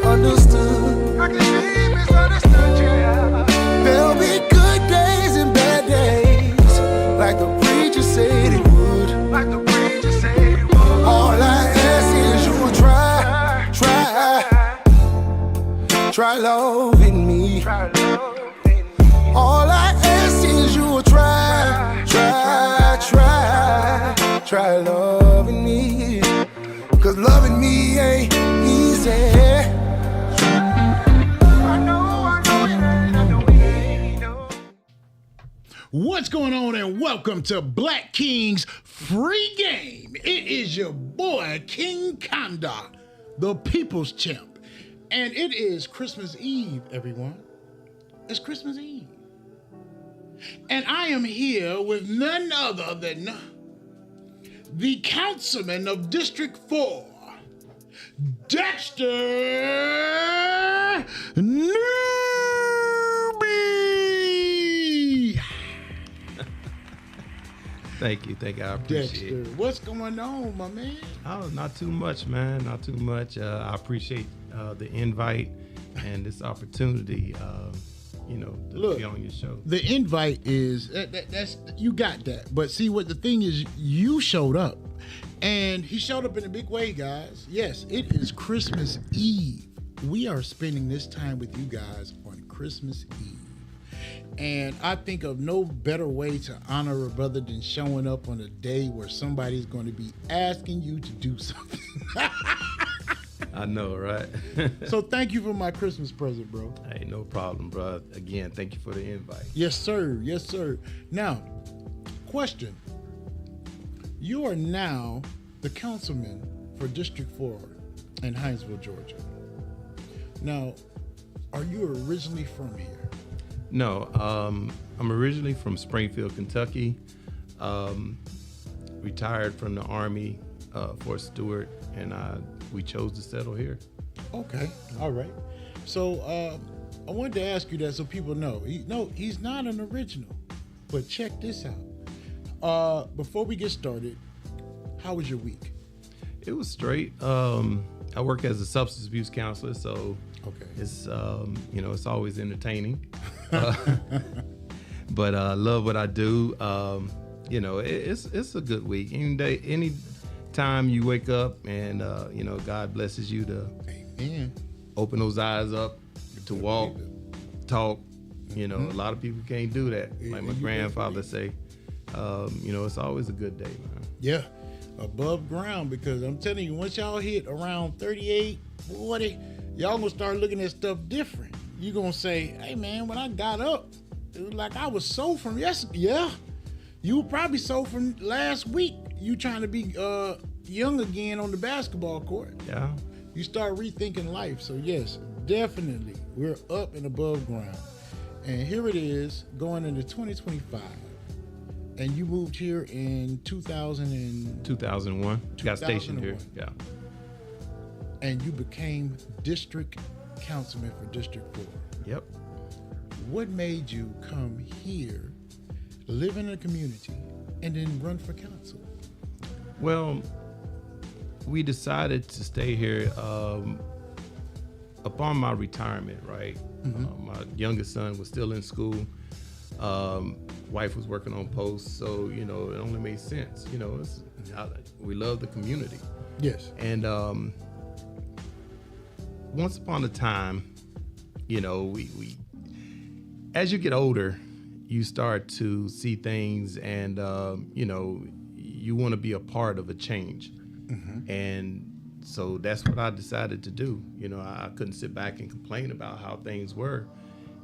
misunderstood. I can be misunderstood, yeah. There'll be good days and bad days, like the preacher said it would. Like the preacher said it would. All I ask is you will try loving me. All I ask is you will try loving me. 'Cause loving me ain't easy. What's going on, and welcome to Black King's Free Game. It is your boy King Kanda, the People's Champ, and it is Christmas Eve, everyone. It's Christmas Eve, and I am here with none other than the Councilman of District 4, Dexter Newby. Thank you. I appreciate Dexter, what's going on, my man? Oh, not too much, man. Not too much. I appreciate the invite and this opportunity, to be on your show. The invite is, that's you got that. But see, what the thing is, you showed up. And he showed up in a big way, guys. Yes, it is Christmas Eve. We are spending this time with you guys on Christmas Eve. And I think of no better way to honor a brother than showing up on a day where somebody's going to be asking you to do something. I know, right? So thank you for my Christmas present, bro. Hey, no problem, bro. Again, thank you for the invite. Yes, sir. Yes, sir. Now, question. You are now the councilman for District 4 in Hinesville, Georgia. Now, are you originally from here? No, I'm originally from Springfield, Kentucky. Retired from the Army, Fort Stewart, and we chose to settle here. Okay, all right. So I wanted to ask you that so people know. He's not an original, but check this out. Before we get started, how was your week? It was straight. I work as a substance abuse counselor, so okay. It's it's always entertaining. But I love what I do. It's a good week. Any time you wake up and God blesses you to Amen. Open those eyes up to walk, talk. A lot of people can't do that. Like my grandfather say, it's always a good day, man. Yeah, above ground, because I'm telling you, once y'all hit around 38, 40, y'all gonna start looking at stuff different. You gonna say, hey man, when I got up, it was like I was so from yesterday. Yeah, you were probably so from last week. You trying to be young again on the basketball court. Yeah. You start rethinking life. So yes, definitely, we're up and above ground. And here it is, going into 2025. And you moved here in 2001. Got stationed here. Yeah. And you became district councilman for District 4. Yep. What made you come here, live in a community, and then run for council? Well, we decided to stay here upon my retirement, right? Mm-hmm. My youngest son was still in school. Wife was working on post, so it only made sense. We love the community. Yes. And once upon a time, we as you get older, you start to see things, and you want to be a part of a change. Mm-hmm. And so that's what I decided to do. I couldn't sit back and complain about how things were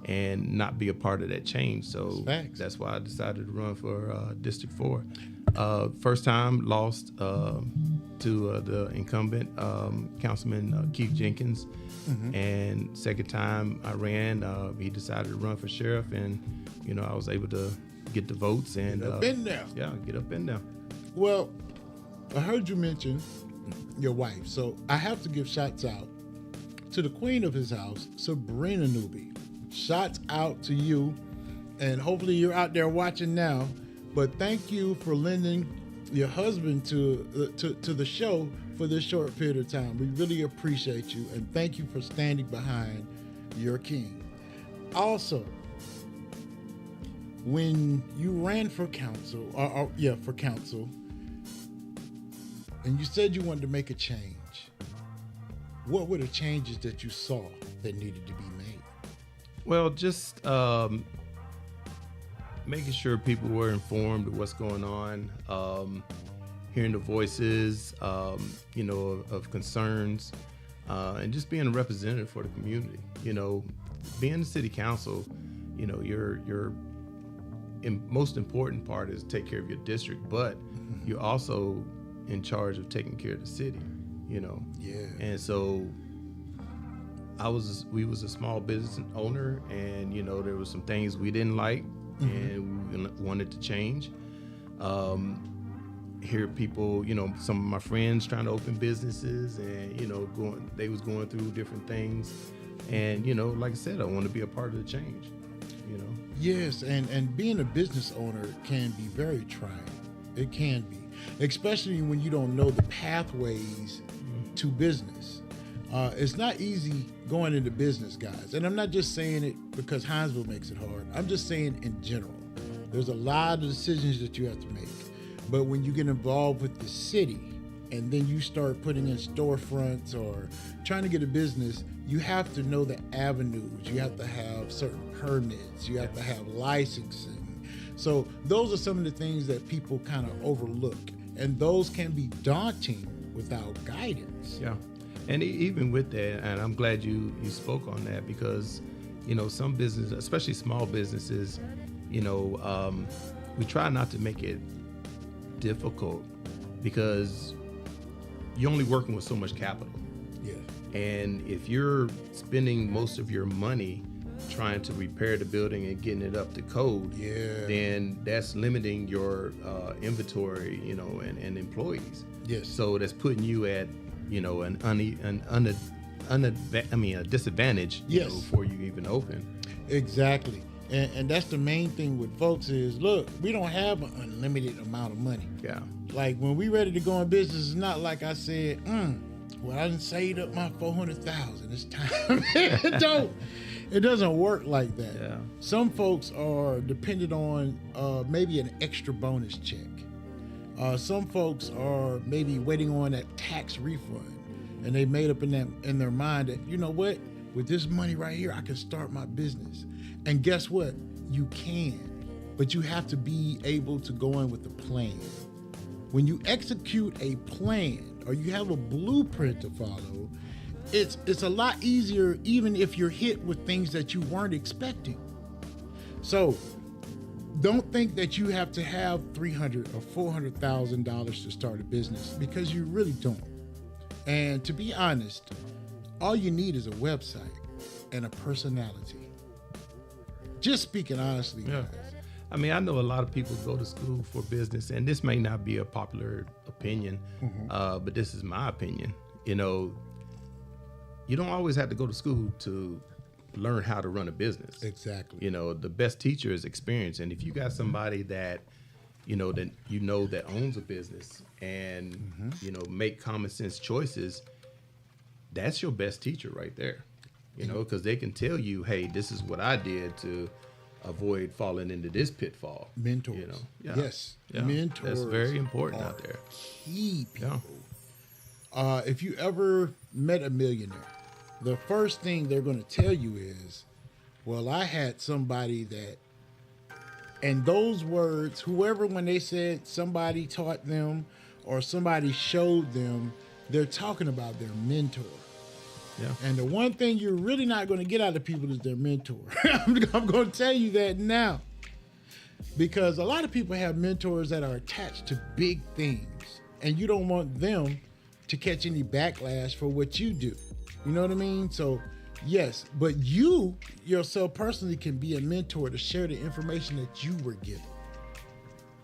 and not be a part of that change. So that's why I decided to run for District 4. First time lost to the incumbent, Councilman Keith Jenkins. Mm-hmm. And second time I ran, he decided to run for sheriff, and I was able to get the votes and get up in there. Yeah, get up in there. Well, I heard you mention your wife, so I have to give shots out to the queen of his house, Sabrina Newby. Shots out to you, and hopefully you're out there watching now. But thank you for lending your husband to the show for this short period of time. We really appreciate you, and thank you for standing behind your king. Also, when you ran for council, for council, and you said you wanted to make a change, what were the changes that you saw that needed to be made? Well, just making sure people were informed of what's going on, hearing the voices, of concerns, and just being a representative for the community. Being the city council, your most important part is take care of your district, but you're also in charge of taking care of the city. Yeah. And so we was a small business owner, and there was some things we didn't like, and we wanted to change. Hear people, some of my friends trying to open businesses, and they was going through different things, and like I said, I want to be a part of the change. Yes, and being a business owner can be very trying. It can be, especially when you don't know the pathways to business. It's not easy going into business, guys. And I'm not just saying it because Hinesville makes it hard. I'm just saying in general. There's a lot of decisions that you have to make. But when you get involved with the city and then you start putting in storefronts or trying to get a business, you have to know the avenues. You have to have certain permits. You have to have licensing. So those are some of the things that people kind of overlook. And those can be daunting without guidance. Yeah. And even with that, and I'm glad you spoke on that, because, some businesses, especially small businesses, we try not to make it difficult because you're only working with so much capital. Yeah. And if you're spending most of your money trying to repair the building and getting it up to code, then that's limiting your inventory, and employees. Yes. So that's putting you at, a disadvantage, before you even open. Exactly. And that's the main thing with folks is, look, we don't have an unlimited amount of money. Yeah. Like when we ready to go in business, it's not like I said, well, I done saved up my $400,000. It's time. It doesn't work like that. Yeah. Some folks are dependent on maybe an extra bonus check. Some folks are maybe waiting on that tax refund, and they made up in their mind that, you know what, with this money right here, I can start my business. And guess what? You can, but you have to be able to go in with a plan. When you execute a plan or you have a blueprint to follow, it's a lot easier, even if you're hit with things that you weren't expecting. So don't think that you have to have $300,000 or $400,000 to start a business, because you really don't. And to be honest, all you need is a website and a personality. Just speaking honestly, guys. I mean, I know a lot of people go to school for business, and this may not be a popular opinion, but this is my opinion. You don't always have to go to school to learn how to run a business. Exactly. The best teacher is experience. And if you got somebody that owns a business and, make common sense choices, that's your best teacher right there. Because they can tell you, hey, this is what I did to avoid falling into this pitfall. Mentors. Yes. Yeah. Mentors. That's very important out there. Key people. Yeah. If you ever met a millionaire, the first thing they're going to tell you is, well, I had somebody that, and those words, whoever, when they said somebody taught them or somebody showed them, they're talking about their mentor. Yeah. And the one thing you're really not going to get out of people is their mentor. I'm going to tell you that now. Because a lot of people have mentors that are attached to big things, and you don't want them to catch any backlash for what you do. You know what I mean? So, yes, but you yourself personally can be a mentor to share the information that you were given.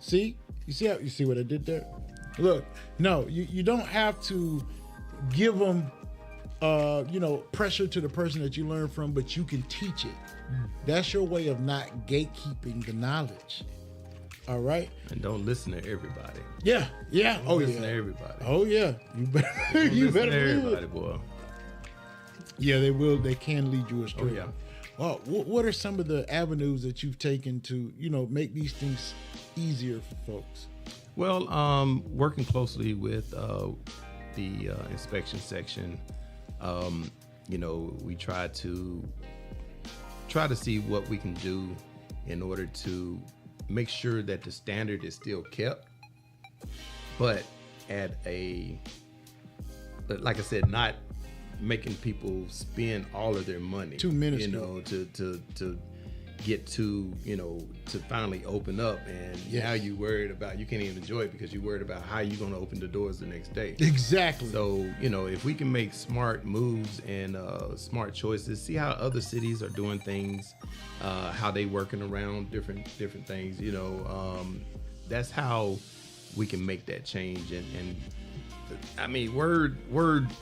See? You see what I did there? Look, no, you don't have to give them pressure to the person that you learn from, but you can teach it. That's your way of not gatekeeping the knowledge. All right. And don't listen to everybody. Yeah. Don't listen to everybody. Oh yeah. You better. You Listen better to believe everybody, it. boy. Yeah, they will. They can lead you astray. Oh, yeah. Well, what are some of the avenues that you've taken to, make these things easier for folks? Well, working closely with the inspection section, we try to see what we can do in order to make sure that the standard is still kept, but like I said, not making people spend all of their money. 2 minutes, to get to finally open up, and now you worried about, you can't even enjoy it because you're worried about how you're going to open the doors the next day. Exactly. So if we can make smart moves and smart choices, see how other cities are doing things, how they working around different things, that's how we can make that change. And I mean, word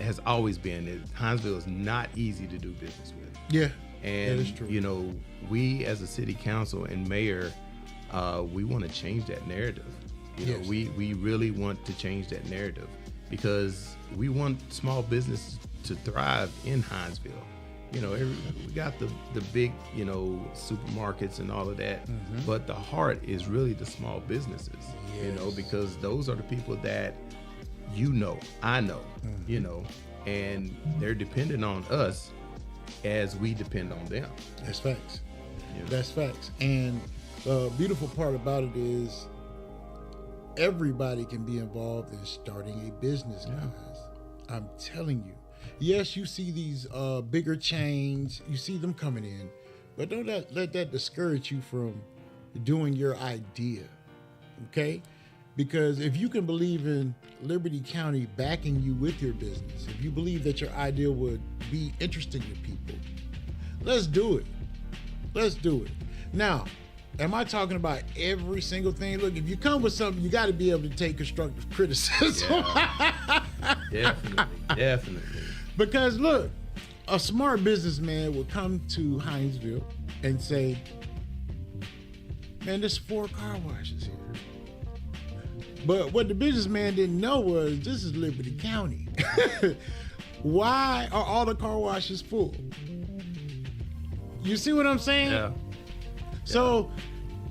has always been that Hinesville is not easy to do business with. Yeah. And that is true. We as a city council and mayor, we want to change that narrative. We really want to change that narrative because we want small business to thrive in Hinesville. We got the big, supermarkets and all of that, but the heart is really the small businesses. Yes. Because those are the people that I know, and they're dependent on us as we depend on them. That's facts. That's facts. And the beautiful part about it is everybody can be involved in starting a business, guys. I'm telling you. Yes, you see these bigger chains, you see them coming in, but don't let that discourage you from doing your idea, okay? Because if you can believe in Liberty County backing you with your business, if you believe that your idea would be interesting to people, let's do it. Let's do it. Now, am I talking about every single thing? Look, if you come with something, you got to be able to take constructive criticism. Yeah. Definitely. Because look, a smart businessman will come to Hinesville and say, man, there's 4 car washes here. But what the businessman didn't know was this is Liberty County. Why are all the car washes full? You see what I'm saying? Yeah. So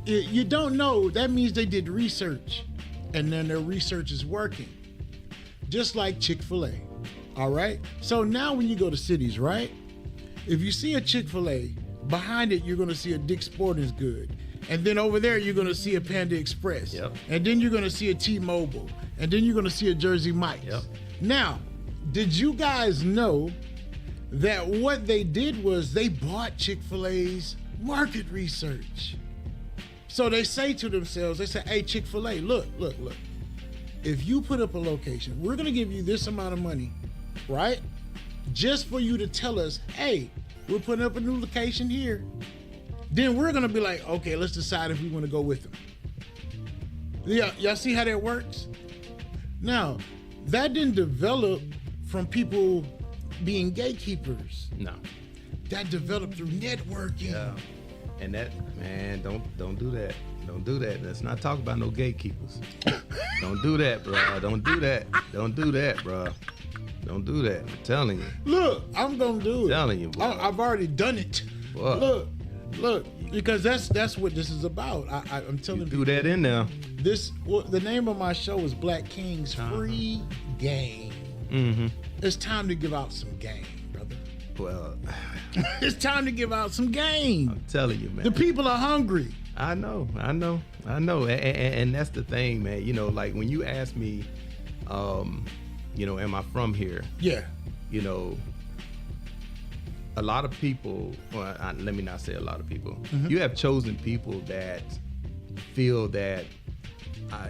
you don't know. That means they did research, and then their research is working. Just like Chick-fil-A. All right? So now when you go to cities, right? If you see a Chick-fil-A, behind it you're going to see a Dick's Sporting Goods. And then over there, you're going to see a Panda Express. Yep. And then you're going to see a T-Mobile. And then you're going to see a Jersey Mike's. Yep. Now, did you guys know that what they did was they bought Chick-fil-A's market research? So they say to themselves, they say, hey, Chick-fil-A, look. If you put up a location, we're going to give you this amount of money, right? Just for you to tell us, hey, we're putting up a new location here. Then we're going to be like, okay, let's decide if we want to go with them. Yeah, y'all see how that works? Now, that didn't develop from people being gatekeepers. No. That developed through networking. Yeah. And that, man, don't do that. Don't do that. Let's not talk about no gatekeepers. Don't do that, bro. Don't do that. Don't do that, bro. Don't do that. I'm telling you. Look, I'm going to do it. I'm telling you, bro. I've already done it. Boy. Look, because that's what this is about. I'm telling you. Do that in there. The name of my show is Black Kings Free Game. Mm-hmm. It's time to give out some game, brother. Well, it's time to give out some game. I'm telling you, man. The people are hungry. I know. And that's the thing, man. Like when you ask me, am I from here? Yeah. A lot of people, let me not say a lot of people. Mm-hmm. You have chosen people that feel that,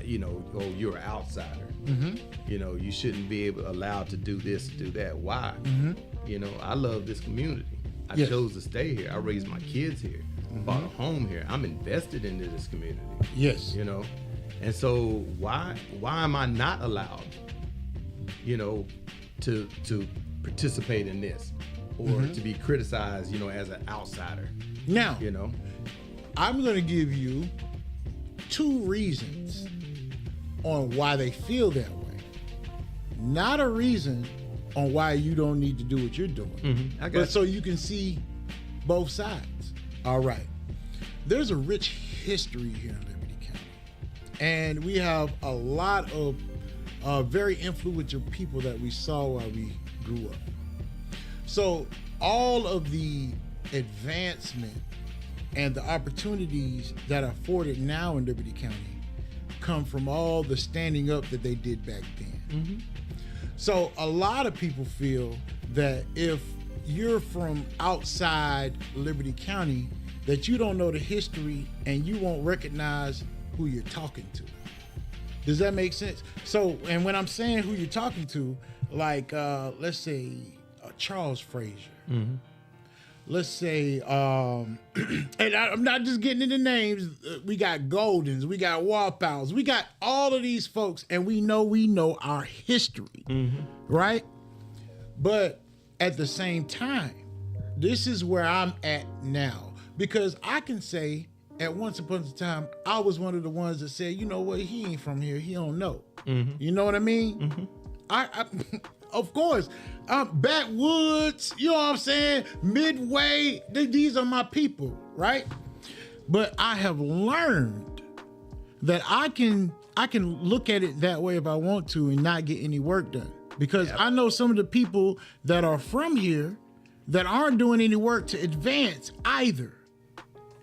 you're an outsider. Mm-hmm. You shouldn't be allowed to do this, do that. Why? Mm-hmm. I love this community. I chose to stay here. I raised my kids here. Mm-hmm. Bought a home here. I'm invested into this community. Yes. And so why am I not allowed, to participate in this? Or to be criticized, as an outsider. Now, I'm going to give you 2 reasons on why they feel that way. Not a reason on why you don't need to do what you're doing. I got But you. so you can see both sides. All right. There's a rich history here in Liberty County. And we have a lot of very influential people that we saw while we grew up. So all of the advancement and the opportunities that are afforded now in Liberty County come from all the standing up that they did back then. So a lot of people feel that if you're from outside Liberty County, that you don't know the history and you won't recognize who you're talking to. Does that make sense? So, and when I'm saying who you're talking to, like, let's say Charles Frazier. Let's say, and I'm not just getting into names. We got Goldens, we got Walpowers, we got all of these folks, and we know our history, right? But at the same time, this is where I'm at now, because I can say at once upon a time, I was one of the ones that said, you know what, he ain't from here, he don't know. You know what I mean? I of course, backwoods, you know what I'm saying? Midway, these are my people, right? But I have learned that I can look at it that way if I want to and not get any work done. Because I know some of the people that are from here that aren't doing any work to advance either,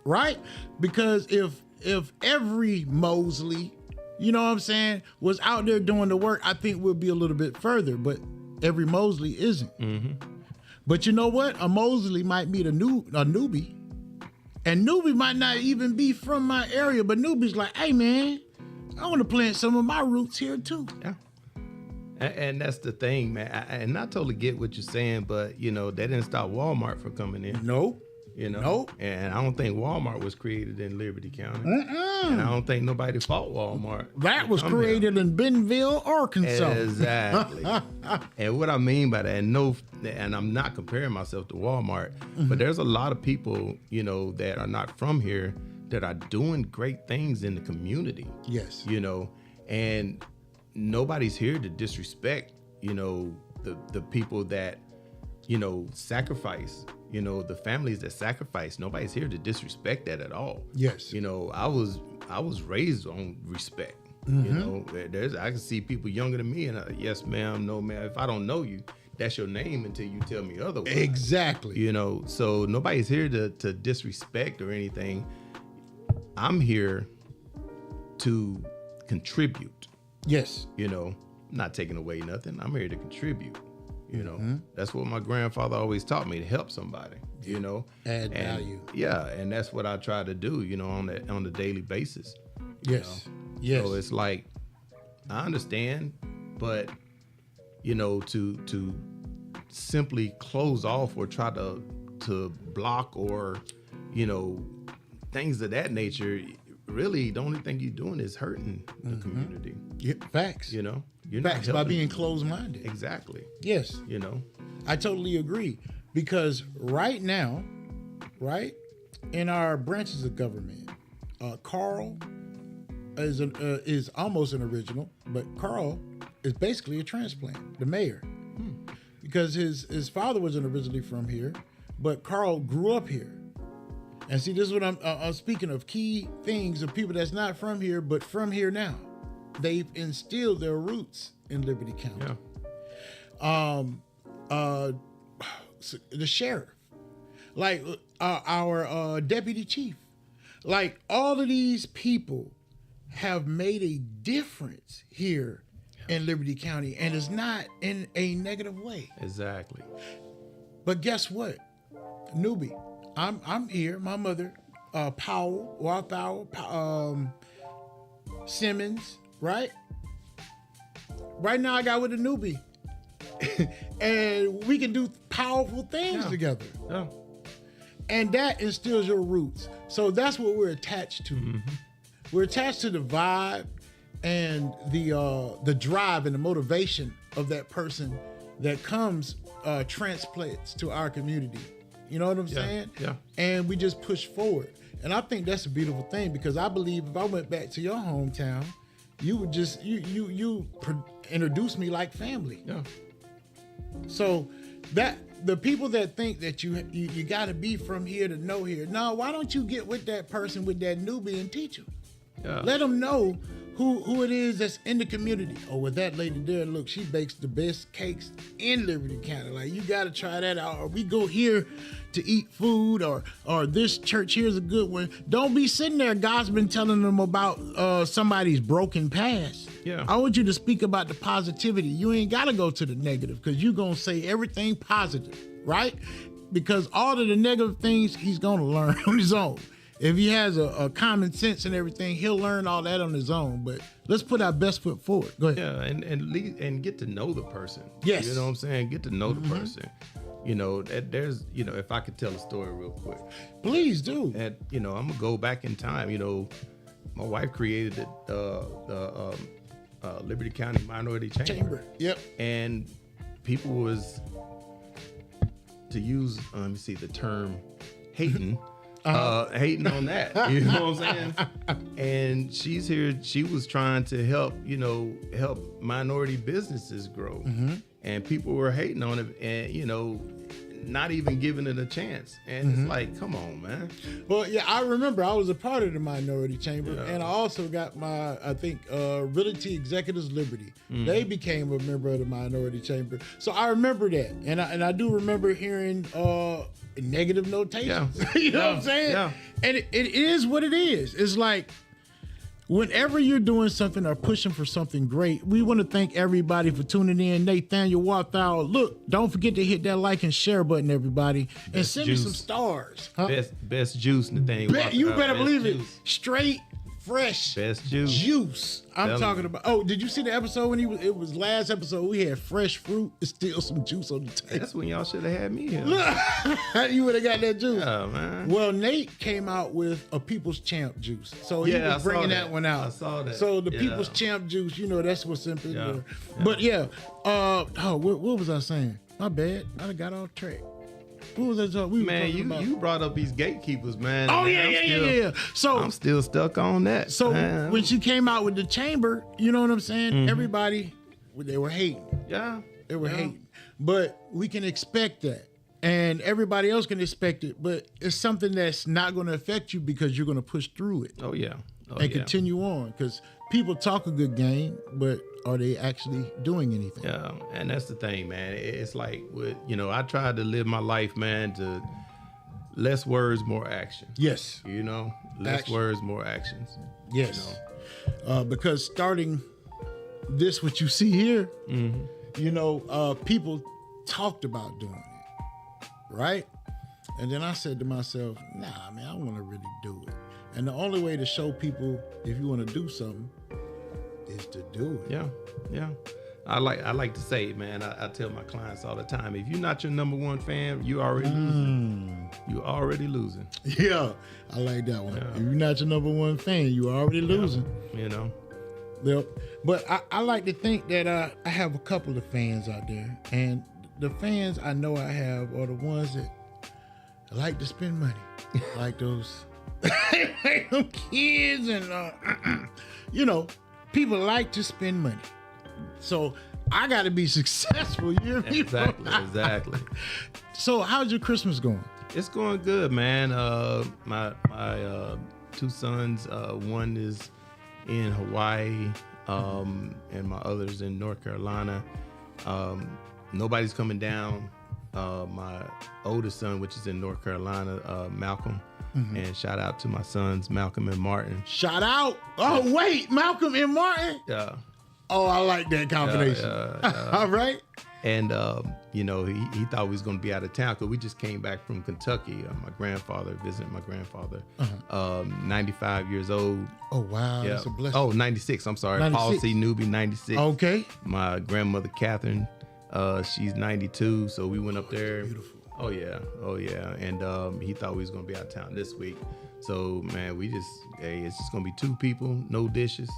right? Because if every Mosley, you know what I'm saying, was out there doing the work, I think we'll be a little bit further, but every Mosley isn't. But you know what? A Mosley might meet a newbie, and newbie might not even be from my area, but newbie's like, hey man, I want to plant some of my roots here too. Yeah. And that's the thing, man. And I totally get what you're saying, but you know, that didn't stop Walmart from coming in. Nope. You know, Nope. And I don't think Walmart was created in Liberty County. And I don't think nobody fought Walmart. That was created in Bentonville, Arkansas. Exactly. And what I mean by that, and I'm not comparing myself to Walmart, but there's a lot of people, you know, that are not from here that are doing great things in the community. Yes. You know, and nobody's here to disrespect, you know, the people that, you know, sacrifice. You know, the families that sacrifice, nobody's here to disrespect that at all. Yes. You know, I was raised on respect. You know, I can see people younger than me and yes, ma'am, no, ma'am. If I don't know you, that's your name until you tell me otherwise. Exactly. You know, so nobody's here to disrespect or anything. I'm here to contribute. Yes. You know, not taking away nothing. I'm here to contribute. You know, that's what my grandfather always taught me, to help somebody, you know. Add value. Yeah, and that's what I try to do, you know, on the daily basis. Yes. You know? Yes. So it's like, I understand, but, you know, to simply close off or try to block or, you know, things of that nature, really the only thing you're doing is hurting the community. Yeah, facts. You know? You're Facts not by helping being people. closed-minded. Exactly. Yes. You know? I totally agree. Because right now, right, in our branches of government, Carl is almost an original, but Carl is basically a transplant, the mayor. Because his father wasn't originally from here, but Carl grew up here. And see, this is what I'm speaking of, key things of people that's not from here, but from here now. They've instilled their roots in Liberty County. Yeah. The sheriff, like our deputy chief, like all of these people have made a difference here in Liberty County, and it's not in a negative way. Exactly. But guess what, newbie, I'm here. My mother, Powell, Walthour, Simmons. Right now I got with a newbie and we can do powerful things together. Yeah. And that instills your roots. So that's what we're attached to. We're attached to the vibe and the drive and the motivation of that person that comes transplants to our community. You know what I'm saying? Yeah. And we just push forward. And I think that's a beautiful thing, because I believe if I went back to your hometown, you would just introduce me like family. Yeah. So that the people that think that you got to be from here to know here, no, why don't you get with that person, with that newbie, and teach them? Yeah. Let them know who it is that's in the community. Oh, with that lady there, look, she bakes the best cakes in Liberty County. Like, you got to try that out. Or we go here to eat food, or this church here's a good one. Don't be sitting there gossiping, telling them about somebody's broken past. Yeah. I want you to speak about the positivity. You ain't got to go to the negative, because you're going to say everything positive, right? Because all of the negative things he's going to learn on his own. If he has a common sense and everything, he'll learn all that on his own. But let's put our best foot forward. Go ahead. Yeah, and get to know the person. Yes. You know what I'm saying? Get to know the person. You know, there's, you know, if I could tell a story real quick. Please do. And, you know, I'm going to go back in time. You know, my wife created the Liberty County Minority Chamber. Yep. And people was, to use, let me see, the term hating. Hating on that, you know what I'm saying? And she's here, she was trying to help minority businesses grow. And people were hating on it, and, you know, not even giving it a chance. And it's like, come on, man. Well, yeah, I remember I was a part of the Minority Chamber, and I also got my, I think, Realty Executives Liberty. They became a member of the Minority Chamber. So I remember that. And I do remember hearing negative notations. Yeah. You know what I'm saying? Yeah. And it is what it is. It's like, whenever you're doing something or pushing for something great, we want to thank everybody for tuning in. Nathaniel Warthau, look, don't forget to hit that like and share button, everybody, and send me some stars. Huh? Best juice, Nathaniel Warthau. You better believe juice. it. Straight, fresh Best juice. Juice. I'm talking about. Oh, did you see the episode when it was last episode? We had fresh fruit and still some juice on the table. That's when y'all should have had me here. You would have got that juice. Yeah, man. Well, Nate came out with a People's Champ juice. So he was bringing that one out. I saw that. So the People's Champ juice, you know, that's what's in there. Yeah. But yeah, what was I saying? My bad. I got off track. What was I talking? Man, you brought up these gatekeepers, man. Oh, man, yeah. So I'm still stuck on that. So man. when she came out with the chamber, you know what I'm saying? Everybody, they were hating. Yeah. They were hating. But we can expect that. And everybody else can expect it. But it's something that's not going to affect you, because you're going to push through it. Oh, yeah. And continue on. Because people talk a good game, but are they actually doing anything? Yeah, and that's the thing, man. It's like, I tried to live my life, man, to less words, more action. Yes. You know, less words, more actions. Yes. Because starting this, what you see here, people talked about doing it, right? And then I said to myself, nah, man, I want to really do it. And the only way to show people if you want to do something is to do it. Yeah. I like to say, man, I tell my clients all the time, if you're not your number one fan, you already losing. You already losing. Yeah, I like that one. Yeah. If you're not your number one fan, you already losing. You know. Yep. But I like to think that I have a couple of fans out there, and the fans I know I have are the ones that like to spend money, like those kids and people like to spend money. So I got to be successful. You hear me? Exactly. So how's your Christmas going? It's going good, man. My two sons, one is in Hawaii, and my other's in North Carolina. Nobody's coming down. My oldest son, which is in North Carolina, Malcolm. And shout out to my sons, Malcolm and Martin. Shout out. Oh, wait, Malcolm and Martin? Yeah. Oh, I like that combination. All right. And, he thought we was going to be out of town because we just came back from Kentucky. My grandfather, visiting my grandfather, 95 years old. Oh, wow. Yeah. That's a blessing. Oh, 96. I'm sorry. 96. Paul C. Newby, 96. Okay. My grandmother, Catherine, she's 92. So we went up there. Beautiful. Oh, yeah. And he thought we was going to be out of town this week. So, man, it's just going to be two people, no dishes.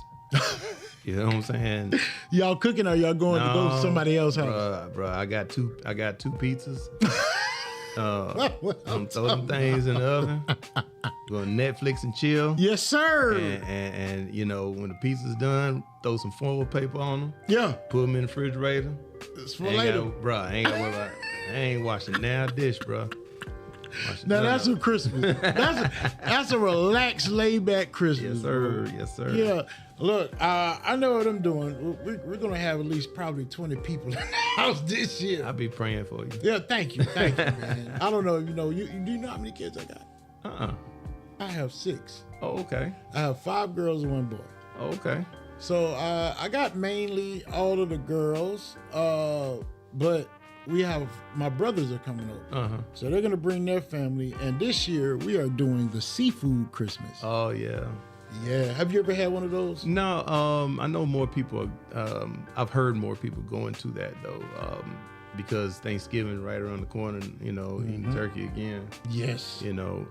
You know what I'm saying? Y'all cooking or y'all going to go to somebody else's house? Bruh, I got two pizzas. I'm throw them things in the oven. Go Netflix and chill. Yes, sir. And you know, when the pizza's done, throw some foil paper on them. Yeah. Put them in the refrigerator. It's for later. I ain't got worry about it. I ain't washing now dish, bro. Now that's a Christmas. That's a relaxed, laid back Christmas. Yes, sir. Yes, sir. Yeah. Look, I know what I'm doing. We're gonna have at least probably 20 people in the house this year. I'll be praying for you. Yeah, thank you, man. I don't know if you know. You do you know how many kids I got? I have 6. Oh, okay. I have 5 girls and 1 boy. Oh, okay. So I got mainly all of the girls, but we have my brothers are coming over, so they're gonna bring their family. And this year we are doing the seafood Christmas. Oh yeah. Yeah. Have you ever had one of those? No. I know more people. I've heard more people going to that though, because Thanksgiving right around the corner. You know, eating turkey again. Yes. You know.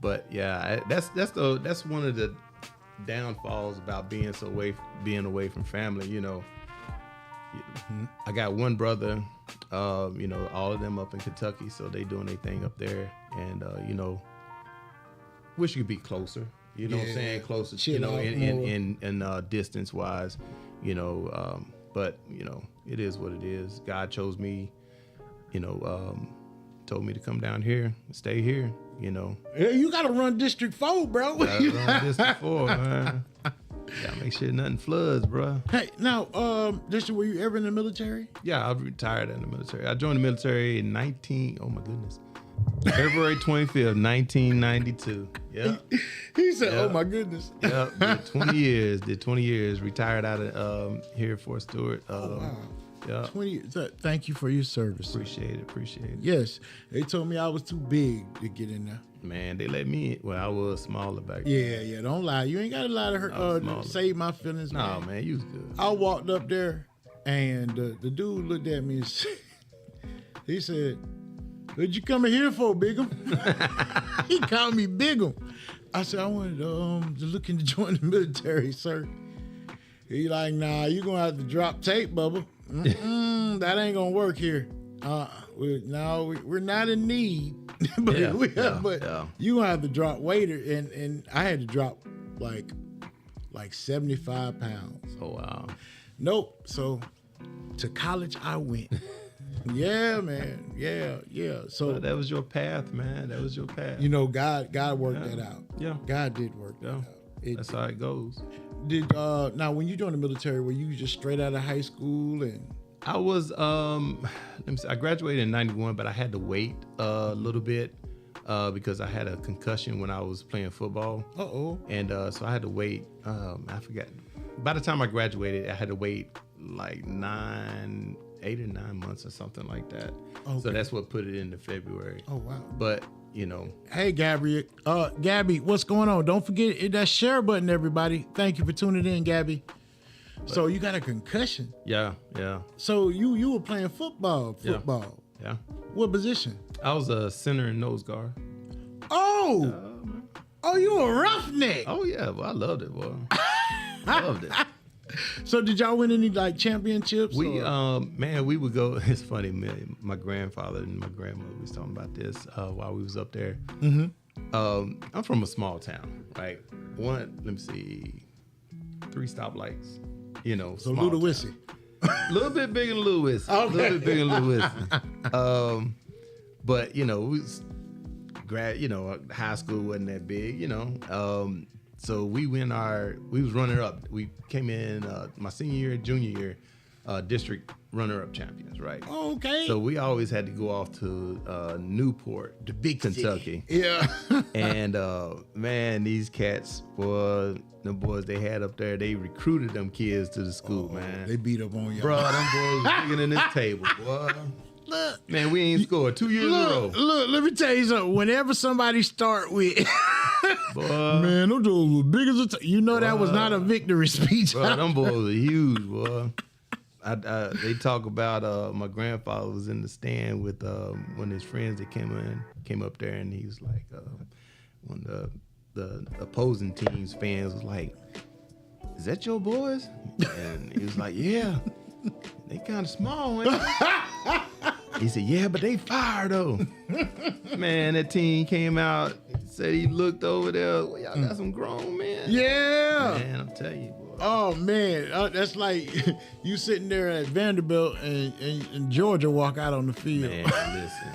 But yeah, that's one of the downfalls about being away from family. You know. I got one brother, you know, all of them up in Kentucky, so they doing their thing up there, and you know, wish you could be closer. You know what I'm saying? Closer, you know, in distance wise, you know. But you know, it is what it is. God chose me, you know, told me to come down here and stay here. You know. Yeah, you gotta run District 4, bro. Gotta run District 4, man. Gotta make sure nothing floods, bro. Hey, now, were you ever in the military? Yeah, I retired in the military. I joined the military in February 25th, 1992. Yeah. He said, "Oh my goodness." Yeah, did 20 years. Retired out of here Fort Stewart. Wow. Yeah. 20 years. Thank you for your service. Appreciate it. Yes. They told me I was too big to get in there. Man, they let me in. Well, I was smaller back then. Yeah. Don't lie. You ain't got to lie to her. Save my feelings. No, man, you was good. I walked up there, and the dude looked at me and he said, "What'd you come here for, Bigum?" He called me Bigum. I said, "I wanted to looking to join the military, sir." He like, "Nah, you gonna have to drop tape, Bubba. That ain't gonna work here. We're not in need, but you gonna have to drop weight." And I had to drop like 75 pounds. Oh wow. Nope. So to college I went. Yeah, man. Yeah. So well, that was your path, man. That was your path. You know, God worked that out. Yeah. God did work that out. That's how it goes. Now when you joined the military, were you just straight out of high school? And I was let me see, I graduated in 91, but I had to wait a little bit because I had a concussion when I was playing football. And so I had to wait. I forgot. By the time I graduated, I had to wait like 8 or 9 months or something like that. Okay. So that's what put it into February. Oh wow. But you know. Hey Gabby, what's going on? Don't forget hit that share button, everybody. Thank you for tuning in, Gabby. So you got a concussion? Yeah. So you were playing football. Yeah. What position? I was a center and nose guard. Oh, you a roughneck. Oh yeah, well I loved it, boy. Loved it. So did y'all win any like championships? We we would go. It's funny, man. My grandfather and my grandmother was talking about this while we was up there. I'm from a small town, right? Let me see, 3 stoplights. You know, so Ludowici. A little bit bigger than Ludowici. Okay. A little bit bigger than Ludowici. But you know, we was high school wasn't that big, you know. So we was runner up. We came in my senior year, junior year, district runner-up champions, right? Oh, okay. So we always had to go off to Newport, the big Kentucky. Yeah. And man, these cats, boy, the boys they had up there, they recruited them kids to the school, man. They beat up on y'all. Bro, them boys was bigger than this table, boy. Look, man, we ain't scored 2 years in a row. Look, let me tell you something. Whenever somebody start with, boy, man, them boys were big as you know, that was not a victory speech. Bro, them boys were huge, boy. They talk about my grandfather was in the stand with one of his friends that came up there, and he was like, one of the opposing team's fans was like, "Is that your boys?" And he was like, "Yeah, they kind of small, ain't they?" He said, yeah, but they fired though. Man, that team came out, said he looked over there. Well, y'all got some grown men. Yeah. Man, I'm telling you, boy. Oh, man. That's like you sitting there at Vanderbilt and Georgia walk out on the field. Man, listen.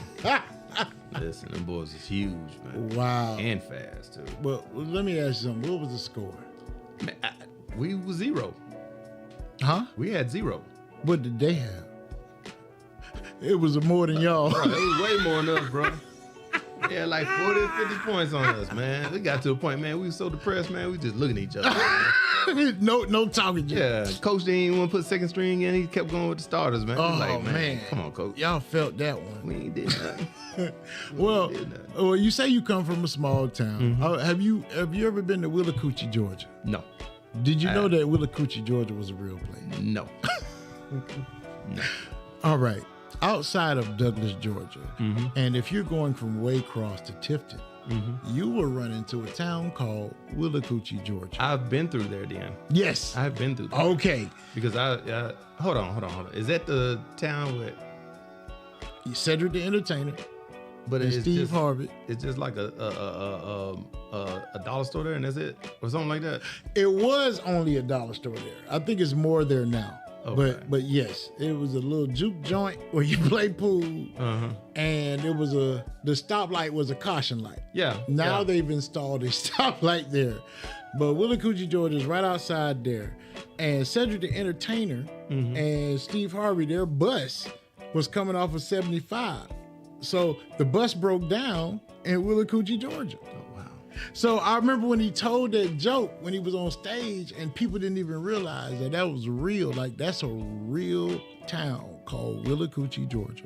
Listen, them boys is huge, man. Wow. And fast, too. Well, let me ask you something. What was the score? Man, we was 0. Huh? We had 0. What did they have? It was more than y'all. Bro, it was way more than us, bro. They had like 40 or 50 points on us, man. We got to a point, man, we were so depressed, man, we just looking at each other. no talking. Yeah, coach didn't even want to put second string in. He kept going with the starters, man. Oh, Like, man. Come on, coach. Y'all felt that one. We ain't did nothing. Well, you say you come from a small town. Have you ever been to Willacoochee, Georgia? No. Did you know that Willacoochee, Georgia was a real place? No. No. All right. Outside of Douglas, Georgia, and if you're going from Waycross to Tifton, you will run into a town called Willacoochee, Georgia. I've been through there, Dan. Yes. I've been through there. Okay. Because hold on. Is that the town with Cedric the Entertainer, but and it's Steve just, Harvey? It's just like a dollar store there, and that's it, or something like that. It was only a dollar store there. I think it's more there now. Okay. But yes, it was a little juke joint where you play pool, and it was the stoplight was a caution light. Yeah. Now they've installed a stoplight there, but Willacoochee, Georgia is right outside there, and Cedric the Entertainer and Steve Harvey, their bus was coming off of 75, so the bus broke down in Willacoochee, Georgia. So I remember when he told that joke when he was on stage, and people didn't even realize that was real. Like, that's a real town called Willacoochee, Georgia.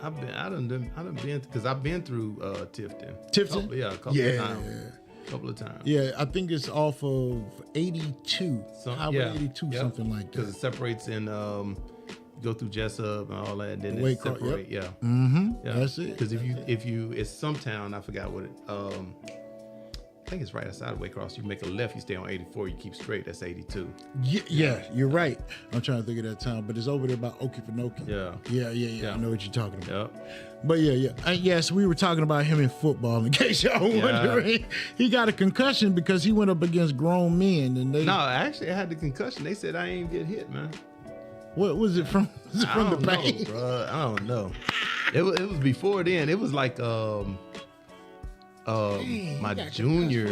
I done been because I've been through Tifton. Tifton? A couple of times. Couple of times. Yeah, I think it's off of 82. Highway 82, something like that. Because it separates in go through Jessup and all that, and then it Waycross, separate. yep. Yeah. That's it. Because if you it's some town, I forgot what it I think it's right outside of Waycross. You make a left, you stay on 84, you keep straight, that's 82. Yeah, you're right. I'm trying to think of that town, but it's over there by Okefenokee. Yeah. I know what you're talking about. Yep. But yes, we were talking about him in football. In case y'all wondering, he got a concussion because he went up against grown men, and they. No, actually, I had the concussion. They said I ain't get hit, man. What was it from? Was it from the pain? Bro. I don't know. It was before then. It was like my junior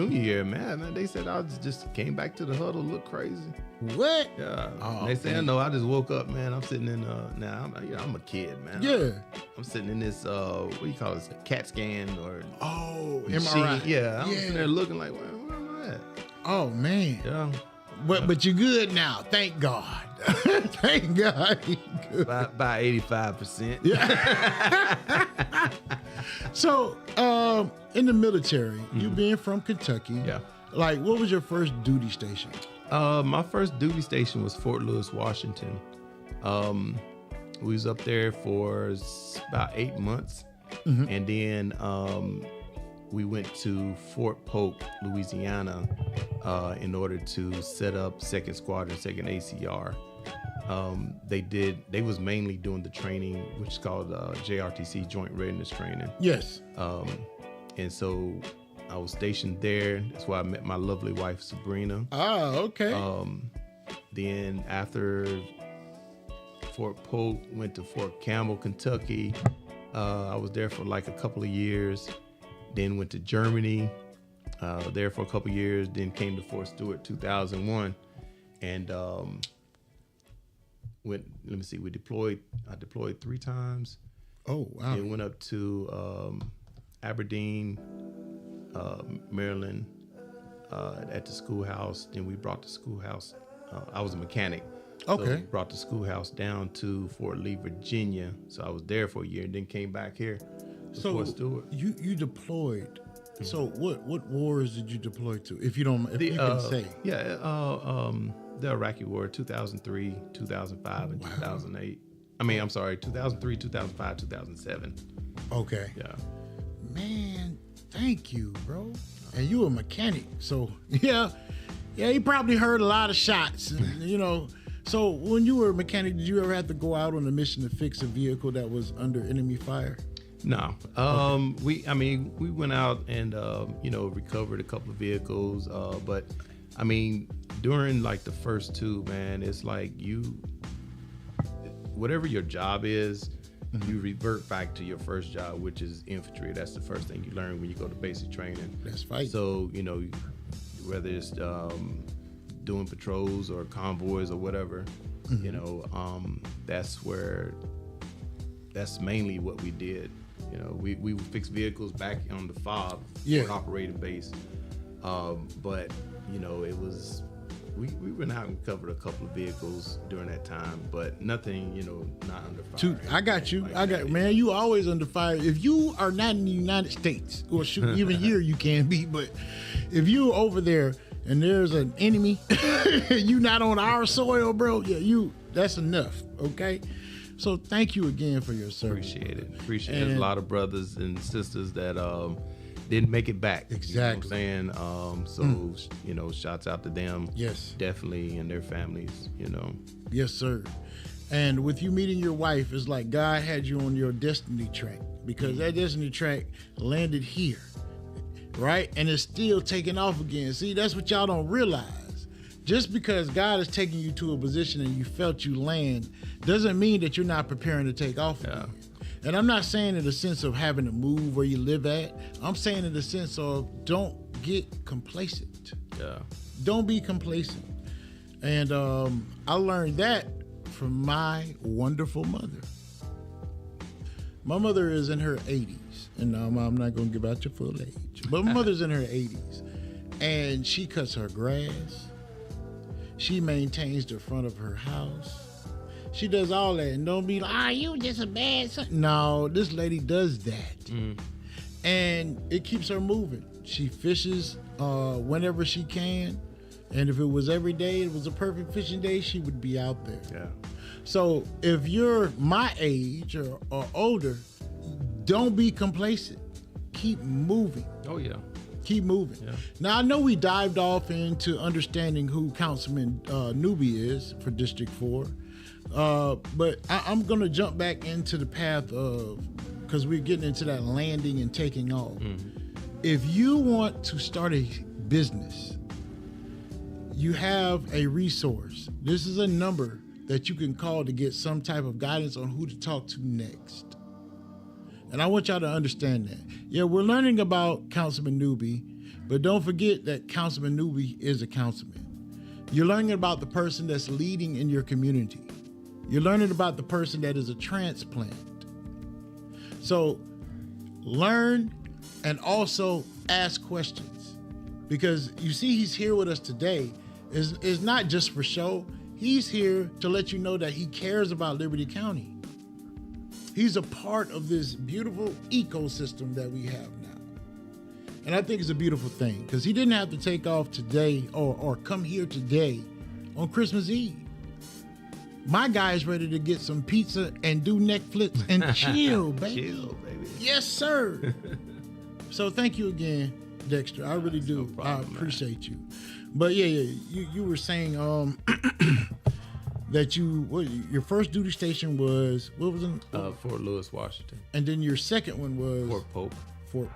year, man. They said I just came back to the huddle, look crazy. What? Yeah. Oh, they say, no, I just woke up, man. I'm sitting in now I'm a kid, man. Yeah. I'm sitting in this what do you call this? CAT scan or MRI. Yeah. I'm sitting there looking like, where am I at? Oh man. Yeah. But you're good now. Thank God. Thank God. By 85%. Yeah. So, in the military, you being from Kentucky, like, what was your first duty station? My first duty station was Fort Lewis, Washington. We was up there for about 8 months, and then we went to Fort Polk, Louisiana, in order to set up 2nd Squadron, 2nd ACR. They was mainly doing the training, which is called JRTC, Joint Readiness Training. Yes. And so I was stationed there. That's where I met my lovely wife, Sabrina. Oh, okay. Then after Fort Polk, went to Fort Campbell, Kentucky. I was there for like a couple of years. Then went to Germany, there for a couple of years. Then came to Fort Stewart, 2001, and we deployed. I deployed 3 times. Oh wow! Then went up to Aberdeen, Maryland, at the schoolhouse. Then we brought the schoolhouse. I was a mechanic. Okay. So we brought the schoolhouse down to Fort Lee, Virginia. So I was there for a year and then came back here to Fort Stewart. You deployed. So what wars did you deploy to? If you can say. Yeah, the Iraqi War, 2003, 2005, and 2008. I mean, I'm sorry, 2003, 2005, 2007. Okay. Yeah. Man, thank you, bro. And you a mechanic, so yeah, you probably heard a lot of shots, and, So when you were a mechanic, did you ever have to go out on a mission to fix a vehicle that was under enemy fire? No. We went out and recovered a couple of vehicles. But I mean, during like the first two, man, it's like whatever your job is, you revert back to your first job, which is infantry. That's the first thing you learn when you go to basic training. That's fighting. So, whether it's doing patrols or convoys or whatever, that's mainly what we did. We would fix vehicles back on the FOB, for operating base. But it was, we went out and covered a couple of vehicles during that time, but nothing, not under fire. I got you. Man, you always under fire. If you are not in the United States, or shoot, even here you can be, but if you're over there and there's an enemy, you not on our soil, bro, that's enough, okay? So thank you again for your service. Appreciate it. There's a lot of brothers and sisters that didn't make it back. Exactly. You know what I'm saying? So, shouts out to them. Yes. Definitely, and their families, Yes, sir. And with you meeting your wife, it's like God had you on your destiny track, because that destiny track landed here, right? And it's still taking off again. See, that's what y'all don't realize. Just because God is taking you to a position and you felt you land doesn't mean that you're not preparing to take off again. And I'm not saying in the sense of having to move where you live at. I'm saying in the sense of don't get complacent. Yeah. Don't be complacent. And I learned that from my wonderful mother. My mother is in her 80s. And I'm not going to give out your full age. But my mother's in her 80s. And she cuts her grass. She maintains the front of her house. She does all that. And don't be like, you just a bad son. No, this lady does that. And it keeps her moving. She fishes whenever she can. And if it was every day, it was a perfect fishing day, she would be out there. Yeah. So if you're my age or older, don't be complacent. Keep moving. Oh, yeah. Keep moving. Yeah. Now, I know we dived off into understanding who Councilman Newby is for District 4. But I'm going to jump back into the path of, because we're getting into that landing and taking off. If you want to start a business, you have a resource. This is a number that you can call to get some type of guidance on who to talk to next. And I want y'all to understand that. Yeah, we're learning about Councilman Newby, but don't forget that Councilman Newby is a councilman. You're learning about the person that's leading in your community. You're learning about the person that is a transplant. So learn and also ask questions, because you see he's here with us today is not just for show. He's here to let you know that he cares about Liberty County. He's a part of this beautiful ecosystem that we have now. And I think it's a beautiful thing, because he didn't have to take off today or come here today on Christmas Eve. My guy's ready to get some pizza and do Netflix and chill, baby. Chill, baby. Yes, sir. So thank you again, Dexter. I really do. No problem, I appreciate you. But yeah, you were saying that your first duty station was, what was it? Fort Lewis, Washington. And then your second one was Fort Polk.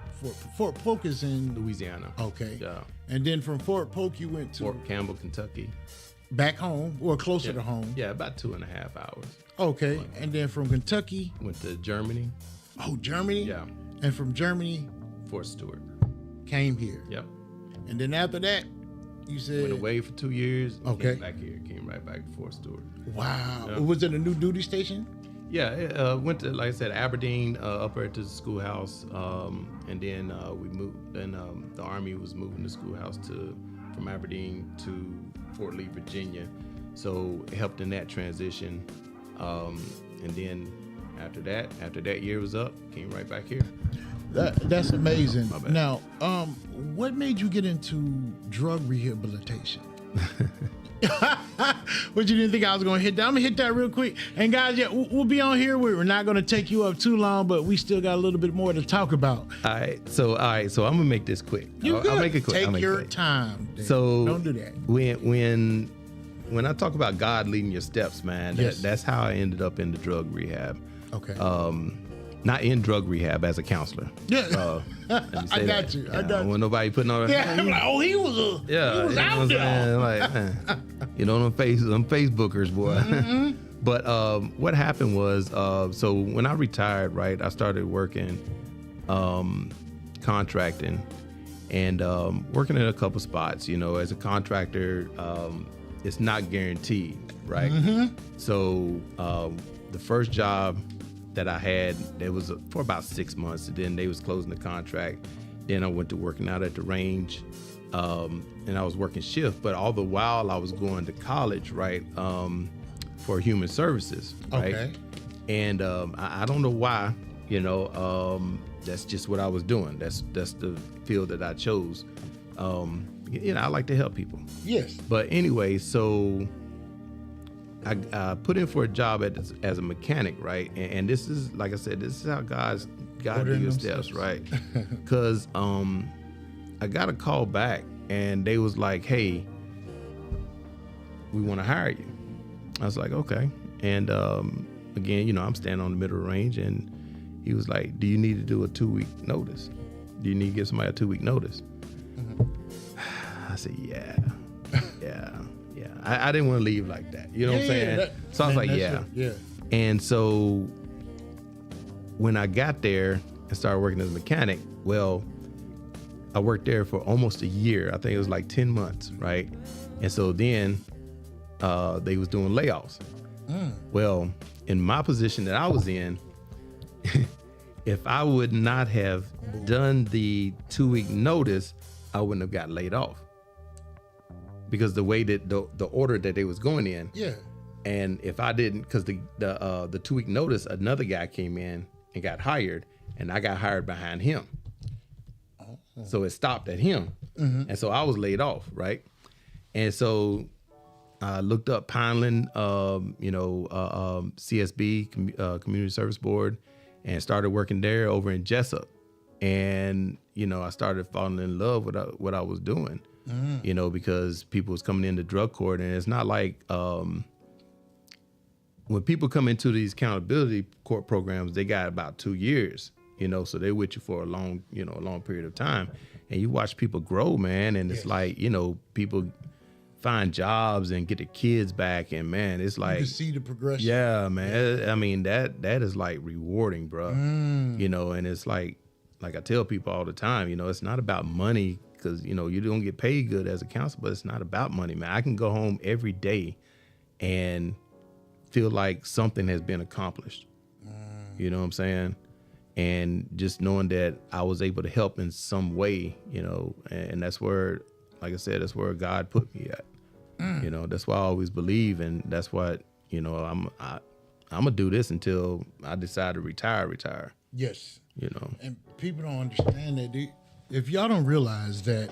Fort Polk is in Louisiana. Okay. Yeah. And then from Fort Polk you went to Fort Campbell, Kentucky. Back home, or closer to home. Yeah, about 2.5 hours. Okay. And then from Kentucky went to Germany. Oh, Germany? Yeah. And from Germany, Fort Stewart. Came here. Yep. And then after that, you said went away for 2 years. Okay. Came back here. Came right back to Fort Stewart. Wow. Yeah. Was it a new duty station? Yeah. Went to, like I said, Aberdeen, up there to the schoolhouse, and then we moved. And the Army was moving the schoolhouse from Aberdeen to Fort Lee, Virginia. So it helped in that transition. And then after that year was up, came right back here. That's amazing. My bad. Now, what made you get into drug rehabilitation? But you didn't think I was going to hit that? I'm going to hit that real quick. And guys, yeah, we'll be on here. We're not going to take you up too long, but we still got a little bit more to talk about. All right. So I'm going to make this quick. I'll make it quick. Take your time. Dave. So don't do that. When when I talk about God leading your steps, man, that's how I ended up in the drug rehab. Okay. Not in drug rehab as a counselor. Yeah. I got you. I got you. When nobody putting on. Yeah, I'm like, oh, he was out there. Like, you know, them Facebookers, boy. Mm-hmm. But what happened was, so when I retired, right, I started working, contracting, and working in a couple spots. You know, as a contractor, it's not guaranteed, right? Mm-hmm. So the first job that I had, it was for about 6 months, and then they was closing the contract. Then I went to working out at the range, and I was working shift. But all the while I was going to college, right, for human services, right? Okay. And I don't know why, you know, that's just what I was doing. That's the field that I chose. You know, I like to help people. Yes. But anyway, so I put in for a job as a mechanic, right? And this is, like I said, this is how God do your steps, right? Because I got a call back, and they was like, hey, we want to hire you. I was like, okay. And again, you know, I'm standing on the middle range, and he was like, do you need to do a 2-week notice? Do you need to give somebody a 2-week notice? Mm-hmm. I said, yeah. I didn't want to leave like that. You know what I'm saying? So I was like, yeah. And so when I got there and started working as a mechanic, well, I worked there for almost a year. I think it was like 10 months, right? And so then they was doing layoffs. Well, in my position that I was in, if I would not have done the 2-week notice, I wouldn't have got laid off. Because the way that the order that they was going in, and if I didn't, because the 2-week notice, another guy came in and got hired, and I got hired behind him. So it stopped at him, and so I was laid off, right? And so I looked up Pineland, CSB, Community Service Board, and started working there over in Jessup, and you know, I started falling in love with what I was doing. You know, because people was coming into drug court, and it's not like when people come into these accountability court programs, they got about 2 years, you know, so they're with you for a long period of time, and you watch people grow, man, and it's like, you know, people find jobs and get their kids back, and man, it's like you can see the progression. Yeah, man. I mean, that is like rewarding, bro. You know, and it's like I tell people all the time, you know, it's not about money. Because, you know, you don't get paid good as a counselor, but it's not about money, man. I can go home every day and feel like something has been accomplished. You know what I'm saying? And just knowing that I was able to help in some way, you know, and that's where, like I said, that's where God put me at. You know, that's why I always believe, and that's what, you know, I'm going to do this until I decide to retire. Yes. You know. And people don't understand that, if y'all don't realize that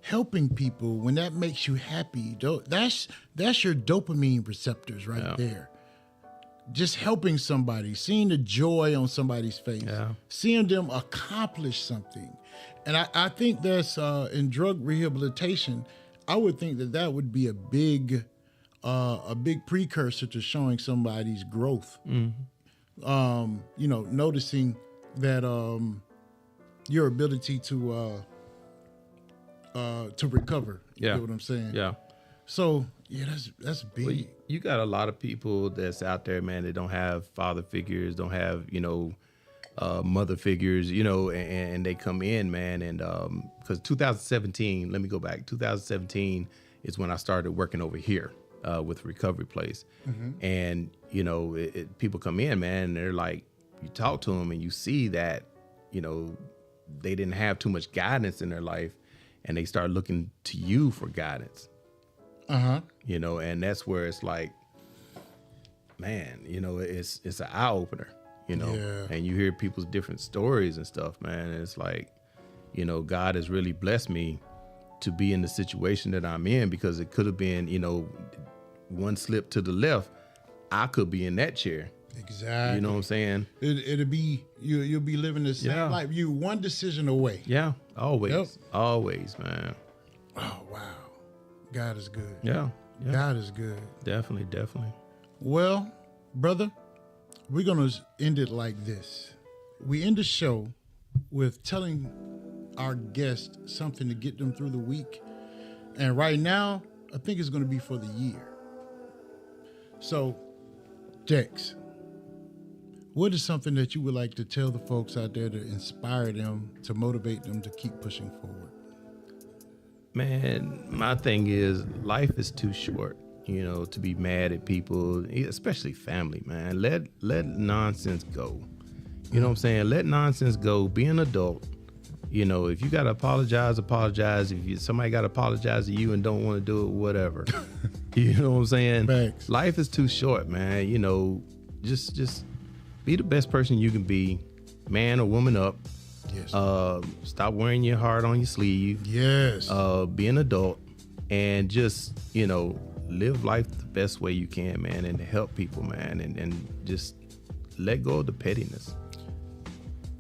helping people, when that makes you happy, that's your dopamine receptors right there. Just helping somebody, seeing the joy on somebody's face, seeing them accomplish something. And I think that's in drug rehabilitation, I would think that would be a big precursor to showing somebody's growth. Mm-hmm. You know, noticing that your ability to recover. You know what I'm saying? Yeah. So that's big. Well, you got a lot of people that's out there, man, that don't have father figures, don't have, you know, mother figures, you know, and they come in, man, and because 2017, let me go back. 2017 is when I started working over here with Recovery Place, and you know, people come in, man, and they're like, you talk to them and you see that, you know, they didn't have too much guidance in their life, and they start looking to you for guidance. You know, and that's where it's like, man, you know, it's an eye opener, you know, and you hear people's different stories and stuff, man. And it's like, you know, God has really blessed me to be in the situation that I'm in, because it could have been, you know, one slip to the left, I could be in that chair. Exactly. You know what I'm saying? It'll be, you'll be living the same life. You one decision away. Yeah, always. Always, man. Oh, wow. God is good. Yeah. Yeah. God is good. Definitely. Well, brother, we're going to end it like this. We end the show with telling our guests something to get them through the week. And right now, I think it's going to be for the year. So, Dex, what is something that you would like to tell the folks out there to inspire them, to motivate them to keep pushing forward? Man, my thing is life is too short, to be mad at people, especially family, man. Let nonsense go. You know what I'm saying? Let nonsense go. Be an adult. If you got to apologize. If somebody got to apologize to you and don't want to do it, whatever. You know what I'm saying? Thanks. Life is too short, man. Just be the best person you can be, man or woman up. Yes. Stop wearing your heart on your sleeve. Yes. Be an adult and just, live life the best way you can, man, and help people, man, and just let go of the pettiness.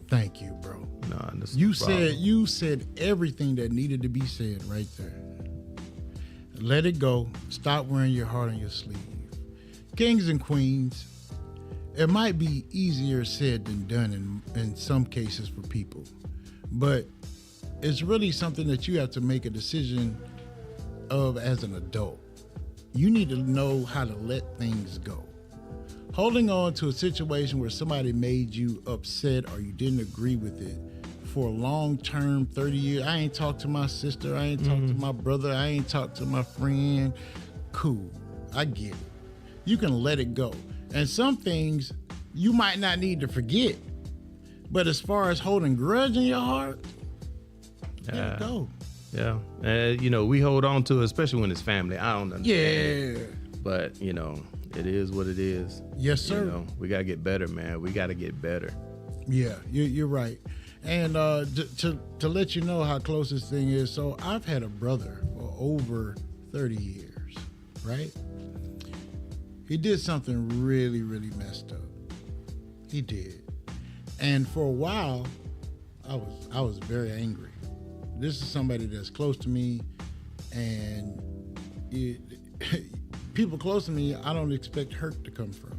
Thank you, bro. Nah, you said everything that needed to be said right there. Let it go. Stop wearing your heart on your sleeve. Kings and queens, it might be easier said than done in some cases for people, but it's really something that you have to make a decision of as an adult. You need to know how to let things go. Holding on to a situation where somebody made you upset or you didn't agree with it for a long term, 30 years. I ain't talked to my sister. I ain't talked to my brother. I ain't talked to my friend. Cool. I get it. You can let it go. And some things you might not need to forget. But as far as holding grudge in your heart, let it go. Yeah. We hold on to it, especially when it's family. I don't understand. Yeah. But, it is what it is. Yes, sir. We got to get better, man. We got to get better. Yeah, you're right. And to let you know how close this thing is, so I've had a brother for over 30 years, right? He did something really, really messed up. He did. And for a while, I was very angry. This is somebody that's close to me, and people close to me, I don't expect hurt to come from.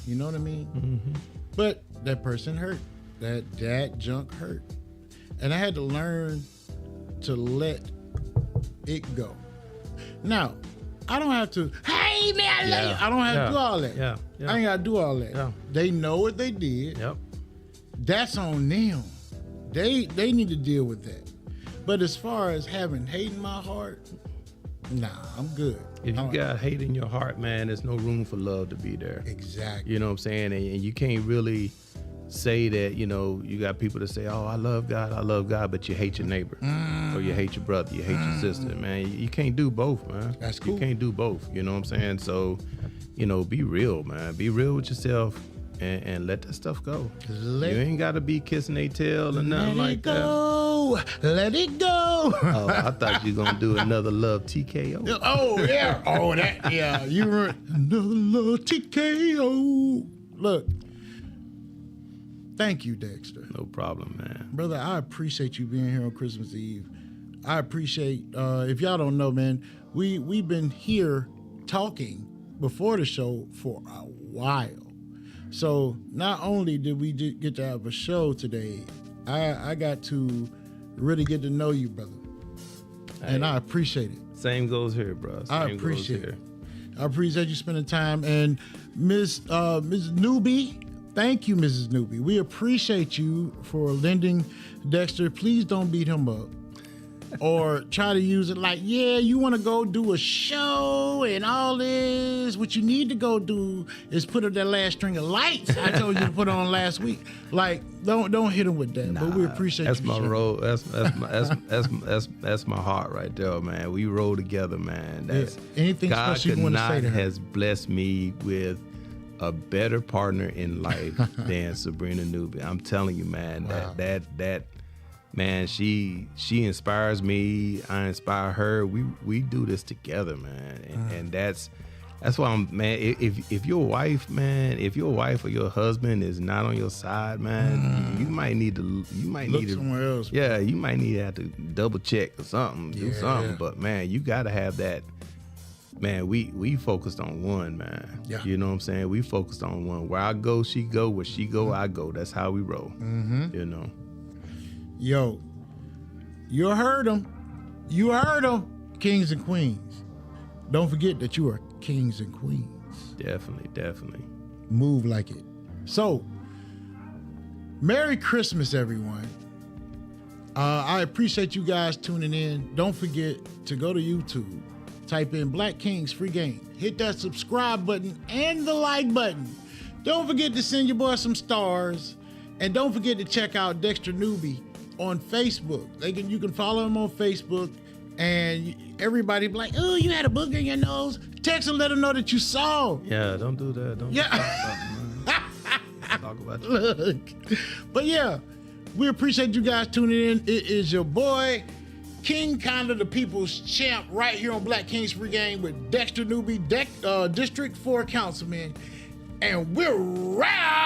You know what I mean? Mm-hmm. But that person hurt. That junk hurt. And I had to learn to let it go. Now, I don't have to, hey man, I love you. I don't have to do all that. Yeah. I ain't got to do all that. Yeah. They know what they did. Yep. That's on them. They need to deal with that. But as far as having hate in my heart, nah, I'm good. If you got hate in your heart, man, there's no room for love to be there. Exactly. You know what I'm saying? And you can't really say that, you got people that say, oh, I love God, but you hate your neighbor. Or you hate your brother, you hate your sister, man. You can't do both, man. That's cool. You can't do both, you know what I'm saying? So, be real, man. Be real with yourself and let that stuff go. You ain't got to be kissing their tail or nothing like that. Let it go. Oh, I thought you were going to do another Love TKO. Oh, yeah. Oh, that, yeah. You were another Love TKO. Look. Thank you, Dexter. No problem, man. Brother, I appreciate you being here on Christmas Eve. I appreciate, if y'all don't know, man, we've been here talking before the show for a while. So not only did we get to have a show today, I got to really get to know you, brother. Hey, and I appreciate it. Same goes here, bro. I appreciate it. I appreciate you spending time. And Ms. Newbie, thank you, Mrs. Newbie. We appreciate you for lending Dexter. Please don't beat him up or try to use it like, yeah, you want to go do a show and all this. What you need to go do is put up that last string of lights I told you to put on last week. Like, don't hit him with that. Nah, but we appreciate that's you. That's my role. That's my heart right there, man. We roll together, man. That's anything God special you want to say to her? has blessed me with a better partner in life than Sabrina Newby. I'm telling you, man. Wow. That man, she inspires me. I inspire her. We do this together, man. And that's why I'm, man. If your wife, man, if your wife or your husband is not on your side, man, you might need to look somewhere else. Yeah, you might need to have to double check or something, do something. But man, you got to have that man, we focused on one, man. Yeah. You know what I'm saying? We focused on one. Where I go, she go. Where she go, I go. That's how we roll. You know. Yo, you heard them. You heard them, kings and queens. Don't forget that you are kings and queens. Definitely. Move like it. So, Merry Christmas, everyone. I appreciate you guys tuning in. Don't forget to go to YouTube, type in Black Kings Free Game, hit that subscribe button and the like button. Don't forget to send your boy some stars, and don't forget to check out Dexter Newby on Facebook. You can follow him on Facebook, and everybody be like, oh, you had a booger in your nose. Text and let them know that you saw. Yeah, don't do that. Don't talk about that. Look. But yeah, we appreciate you guys tuning in. It is your boy, King Kinda the People's Champ, right here on Black Kings Free Game with Dexter Newby, District 4 Councilman. And we're out!